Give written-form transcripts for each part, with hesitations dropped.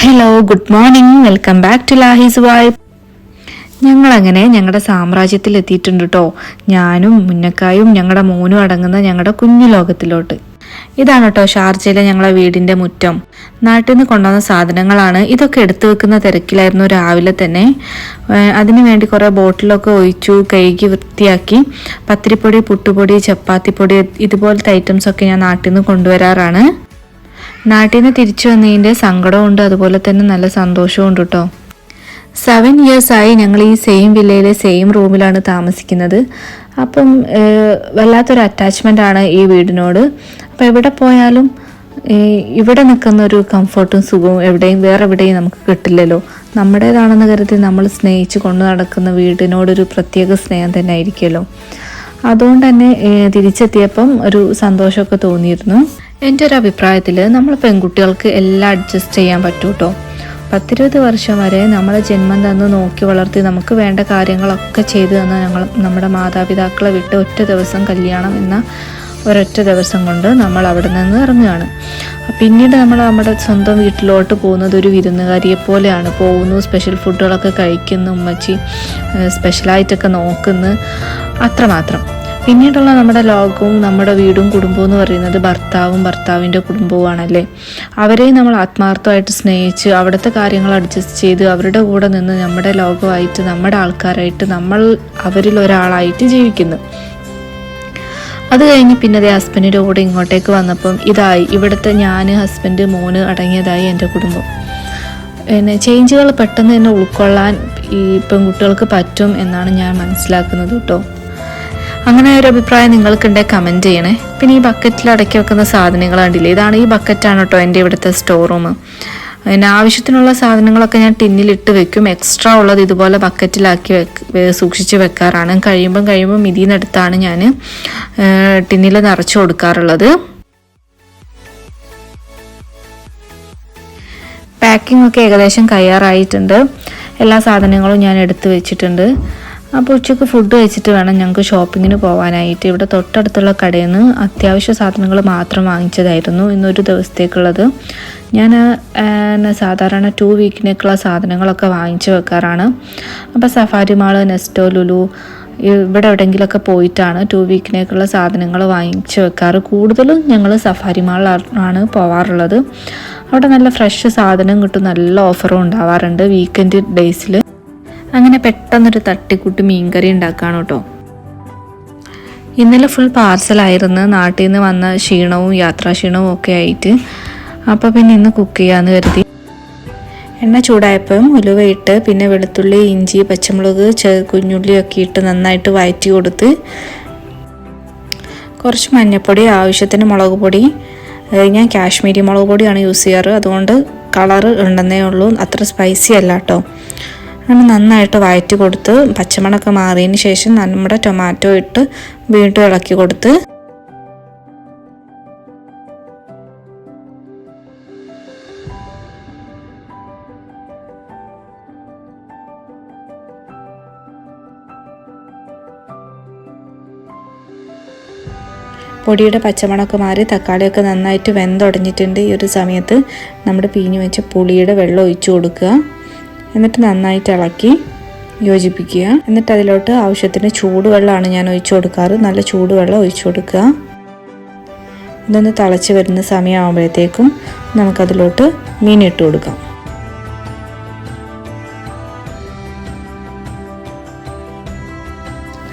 Hello, good morning. Welcome back to Lahi's vibe. ഞങ്ങളങ്ങനെ ഞങ്ങളുടെ സാമ്രാജ്യത്തിൽ എത്തിയിട്ടുണ്ട് കേട്ടോ. ഞാനും മുന്നക്കായും ഞങ്ങളുടെ മോനും അടങ്ങുന്ന ഞങ്ങളുടെ കുഞ്ഞു ലോകത്തിലോട്ട്. ഇതാണ് കേട്ടോ ഷാർജയിലെ ഞങ്ങളെ വീടിൻ്റെ മുറ്റം. നാട്ടിൽ നിന്ന് കൊണ്ടുവന്ന സാധനങ്ങളാണ്. ഇതൊക്കെ എടുത്തു വെക്കുന്ന തിരക്കിലായിരുന്നു രാവിലെ തന്നെ. അതിനു വേണ്ടി കുറേ ബോട്ടിലൊക്കെ ഒഴിച്ചു കഴുകി വൃത്തിയാക്കി. പത്തിരിപ്പൊടി, പുട്ടുപൊടി, ചപ്പാത്തിപ്പൊടി ഇതുപോലത്തെ ഐറ്റംസൊക്കെ ഞാൻ നാട്ടിൽ നിന്ന് കൊണ്ടുവരാറാണ്. നാട്ടിൽ നിന്ന് തിരിച്ചു വന്നതിൻ്റെ സങ്കടമുണ്ട്, അതുപോലെ തന്നെ നല്ല സന്തോഷവും ഉണ്ട് കേട്ടോ. 7 years ആയി ഞങ്ങൾ ഈ സെയിം വില്ലയിലെ സെയിം റൂമിലാണ് താമസിക്കുന്നത്. അപ്പം വല്ലാത്തൊരു അറ്റാച്ച്മെൻ്റ് ആണ് ഈ വീടിനോട്. അപ്പം എവിടെ പോയാലും ഇവിടെ നിൽക്കുന്ന ഒരു കംഫർട്ടും സുഖവും വേറെ എവിടെയും നമുക്ക് കിട്ടില്ലല്ലോ. നമ്മുടേതാണെന്ന് കരുതി നമ്മൾ സ്നേഹിച്ച് കൊണ്ടു നടക്കുന്ന വീടിനോടൊരു പ്രത്യേക സ്നേഹം തന്നെ ആയിരിക്കുമല്ലോ. അതുകൊണ്ട് തന്നെ തിരിച്ചെത്തിയപ്പം ഒരു സന്തോഷമൊക്കെ തോന്നിയിരുന്നു. എൻ്റെ ഒരു അഭിപ്രായത്തിൽ നമ്മൾ പെൺകുട്ടികൾക്ക് എല്ലാം അഡ്ജസ്റ്റ് ചെയ്യാൻ പറ്റും കേട്ടോ. 10-20 വർഷം വരെ നമ്മളെ ജന്മം തന്ന് നോക്കി വളർത്തി നമുക്ക് വേണ്ട കാര്യങ്ങളൊക്കെ ചെയ്തു തന്ന നമ്മുടെ മാതാപിതാക്കളെ വിട്ട് ഒറ്റ ദിവസം കല്യാണം എന്ന ഒരൊറ്റ ദിവസം കൊണ്ട് നമ്മൾ അവിടെ നിന്ന് ഇറങ്ങുകയാണ്. പിന്നീട് നമ്മൾ നമ്മുടെ സ്വന്തം വീട്ടിലോട്ട് പോകുന്നത് ഒരു വിരുന്നുകാരിയെ പോലെയാണ്. പോകുന്നു, സ്പെഷ്യൽ ഫുഡുകളൊക്കെ കഴിക്കുന്നു, ഉമ്മച്ചി സ്പെഷ്യലായിട്ടൊക്കെ നോക്കുന്നു, അത്രമാത്രം. പിന്നീടുള്ള നമ്മുടെ ലോകവും നമ്മുടെ വീടും കുടുംബവും എന്ന് പറയുന്നത് ഭർത്താവിൻ്റെ കുടുംബവുമാണല്ലേ. അവരെയും നമ്മൾ ആത്മാർത്ഥമായിട്ട് സ്നേഹിച്ച് അവിടുത്തെ കാര്യങ്ങൾ അഡ്ജസ്റ്റ് ചെയ്ത് അവരുടെ കൂടെ നിന്ന് നമ്മുടെ ലോകമായിട്ട്, നമ്മുടെ ആൾക്കാരായിട്ട്, നമ്മൾ അവരിൽ ഒരാളായിട്ട് ജീവിക്കുന്നു. അത് കഴിഞ്ഞ് പിന്നെ ഹസ്ബൻഡിൻ്റെ കൂടെ ഇങ്ങോട്ടേക്ക് വന്നപ്പം ഇവിടുത്തെ ഞാൻ, ഹസ്ബൻഡ്, മോന് അടങ്ങിയതായി എൻ്റെ കുടുംബം. പിന്നെ ചേഞ്ചുകൾ പെട്ടെന്ന് തന്നെ ഉൾക്കൊള്ളാൻ ഈ പെൺകുട്ടികൾക്ക് പറ്റും എന്നാണ് ഞാൻ മനസ്സിലാക്കുന്നത് കേട്ടോ. അങ്ങനെ ഒരു അഭിപ്രായം നിങ്ങൾക്കുണ്ടെങ്കിൽ കമൻറ്റ് ചെയ്യണേ. പിന്നെ ഈ ബക്കറ്റിൽ അടക്കി വെക്കുന്ന സാധനങ്ങൾ കണ്ടില്ലേ, ഈ ബക്കറ്റാണ് കേട്ടോ എൻ്റെ ഇവിടുത്തെ സ്റ്റോർ റൂം. പിന്നെ ആവശ്യത്തിനുള്ള സാധനങ്ങളൊക്കെ ഞാൻ ടിന്നിലിട്ട് വെക്കും. എക്സ്ട്രാ ഉള്ളത് ഇതുപോലെ ബക്കറ്റിലാക്കി സൂക്ഷിച്ച് വെക്കാറാണ്. കഴിയുമ്പം ഇതിൽ നിന്നെടുത്താണ് ഞാൻ ടിന്നിൽ നിറച്ച് കൊടുക്കാറുള്ളത്. പാക്കിംഗ് ഒക്കെ ഏകദേശം കഴിയാറായിട്ടുണ്ട്. എല്ലാ സാധനങ്ങളും ഞാൻ എടുത്ത് വെച്ചിട്ടുണ്ട്. അപ്പോൾ ഉച്ചയ്ക്ക് ഫുഡ് കഴിച്ചിട്ട് വേണം ഞങ്ങൾക്ക് ഷോപ്പിങ്ങിന് പോകാനായിട്ട്. ഇവിടെ തൊട്ടടുത്തുള്ള കടയിൽ നിന്ന് അത്യാവശ്യ സാധനങ്ങൾ മാത്രം വാങ്ങിച്ചതായിരുന്നു ഇന്നൊരു ദിവസത്തേക്കുള്ളത്. ഞാൻ സാധാരണ 2 വീക്കിനേക്കുള്ള സാധനങ്ങളൊക്കെ വാങ്ങിച്ചു വെക്കാറാണ്. അപ്പോൾ സഫാരി മാള്, നെസ്റ്റോ, ലുലു ഇവിടെ എവിടെയെങ്കിലുമൊക്കെ പോയിട്ടാണ് 2 വീക്കിനേക്കുള്ള സാധനങ്ങൾ വാങ്ങിച്ചു വെക്കാറ്. കൂടുതലും ഞങ്ങൾ സഫാരി മാളിലാണ് പോവാറുള്ളത്. അവിടെ നല്ല ഫ്രഷ് സാധനം കിട്ടും, നല്ല ഓഫറും ഉണ്ടാവാറുണ്ട് വീക്കെൻഡ് ഡേയ്സിൽ. അങ്ങനെ പെട്ടെന്നൊരു തട്ടിക്കൂട്ട് മീൻകറി ഉണ്ടാക്കുകയാണ് കേട്ടോ. ഇന്നലെ ഫുൾ പാർസലായിരുന്നു, നാട്ടിൽ നിന്ന് വന്ന ക്ഷീണവും യാത്രാക്ഷീണവും ഒക്കെ ആയിട്ട്. അപ്പോൾ പിന്നെ ഇന്ന് കുക്ക് ചെയ്യാമെന്ന് കരുതി. എണ്ണ ചൂടായപ്പം ഉലുവയിട്ട് പിന്നെ വെളുത്തുള്ളി, ഇഞ്ചി, പച്ചമുളക്, കുഞ്ഞുള്ളിയൊക്കെ ഇട്ട് നന്നായിട്ട് വഴറ്റി കൊടുത്ത് കുറച്ച് മഞ്ഞൾപ്പൊടി, ആവശ്യത്തിന് മുളക് പൊടി. ഞാൻ കാശ്മീരി മുളക് പൊടിയാണ് യൂസ് ചെയ്യാറ്, അതുകൊണ്ട് കളറ് ഉണ്ടെന്നേ ഉള്ളൂ, അത്ര സ്പൈസി അല്ല കേട്ടോ. അങ്ങനെ നന്നായിട്ട് വഴറ്റി കൊടുത്ത് പച്ചമണമൊക്കെ മാറിയതിന് ശേഷം നമ്മുടെ ടൊമാറ്റോ ഇട്ട് വീണ്ടും ഇളക്കി കൊടുത്ത് പൊടിയുടെ പച്ചമണമൊക്കെ മാറി തക്കാളിയൊക്കെ നന്നായിട്ട് വെന്തുടഞ്ഞിട്ടുണ്ട്. ഈ ഒരു സമയത്ത് നമ്മുടെ പിഴിഞ്ഞ് വെച്ച പുളിയുടെ വെള്ളം ഒഴിച്ചു കൊടുക്കുക. എന്നിട്ട് നന്നായിട്ട് ഇളക്കി യോജിപ്പിക്കുക. എന്നിട്ട് അതിലോട്ട് ആവശ്യത്തിന് ചൂടുവെള്ളമാണ് ഞാൻ ഒഴിച്ചു കൊടുക്കാറ്. നല്ല ചൂടുവെള്ളം ഒഴിച്ചു കൊടുക്കുക. ഇതൊന്ന് തിളച്ച് വരുന്ന സമയമാകുമ്പോഴത്തേക്കും നമുക്കതിലോട്ട് മീൻ ഇട്ട് കൊടുക്കാം.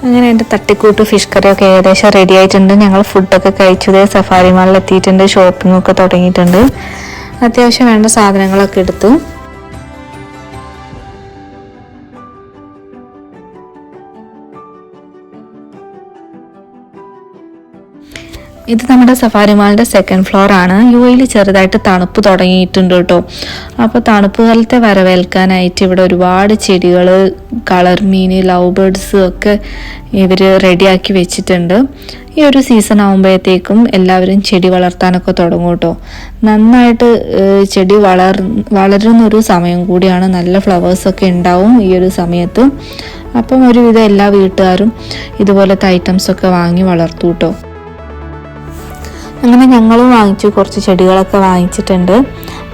അങ്ങനെ എൻ്റെ തട്ടിക്കൂട്ട് ഫിഷ് കറിയൊക്കെ ഏകദേശം റെഡി ആയിട്ടുണ്ട്. ഞങ്ങൾ ഫുഡൊക്കെ കഴിച്ചത് സഫാരി മാളിൽ എത്തിയിട്ടുണ്ട്. ഷോപ്പിങ്ങൊക്കെ തുടങ്ങിയിട്ടുണ്ട്. അത്യാവശ്യം വേണ്ട സാധനങ്ങളൊക്കെ എടുത്തു. ഇത് നമ്മുടെ സഫാരി മാളിൻ്റെ 2nd ഫ്ലോർ ആണ്. UAE ചെറുതായിട്ട് തണുപ്പ് തുടങ്ങിയിട്ടുണ്ട് കേട്ടോ. അപ്പോൾ തണുപ്പ് കാലത്തെ വരവേൽക്കാനായിട്ട് ഇവിടെ ഒരുപാട് ചെടികൾ, കളർ മീൻ, ലവ് ബേർഡ്സ് ഒക്കെ ഇവർ റെഡിയാക്കി വെച്ചിട്ടുണ്ട്. ഈ ഒരു സീസൺ ആകുമ്പോഴത്തേക്കും എല്ലാവരും ചെടി വളർത്താനൊക്കെ തുടങ്ങും കേട്ടോ. നന്നായിട്ട് ചെടി വളരുന്നൊരു സമയം കൂടിയാണ്. നല്ല ഫ്ലവേഴ്സൊക്കെ ഉണ്ടാവും ഈ ഒരു സമയത്ത്. അപ്പം ഒരുവിധം എല്ലാ വീട്ടുകാരും ഇതുപോലത്തെ ഐറ്റംസൊക്കെ വാങ്ങി വളർത്തും കേട്ടോ. അങ്ങനെ ഞങ്ങളും വാങ്ങിച്ചു, കുറച്ച് ചെടികളൊക്കെ വാങ്ങിച്ചിട്ടുണ്ട്.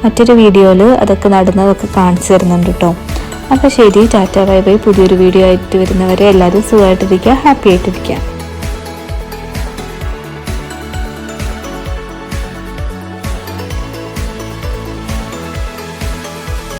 മറ്റൊരു വീഡിയോയിൽ അതൊക്കെ നടുന്നതൊക്കെ കാണിച്ചു തരുന്നുണ്ട് കേട്ടോ. അപ്പോൾ ശരി, ടാറ്റ ബൈ ബൈ. പുതിയൊരു വീഡിയോ ആയിട്ട് വരുന്നവരെ എല്ലാവരും സുഖമായിട്ടിരിക്കുക, ഹാപ്പി ആയിട്ടിരിക്കുക.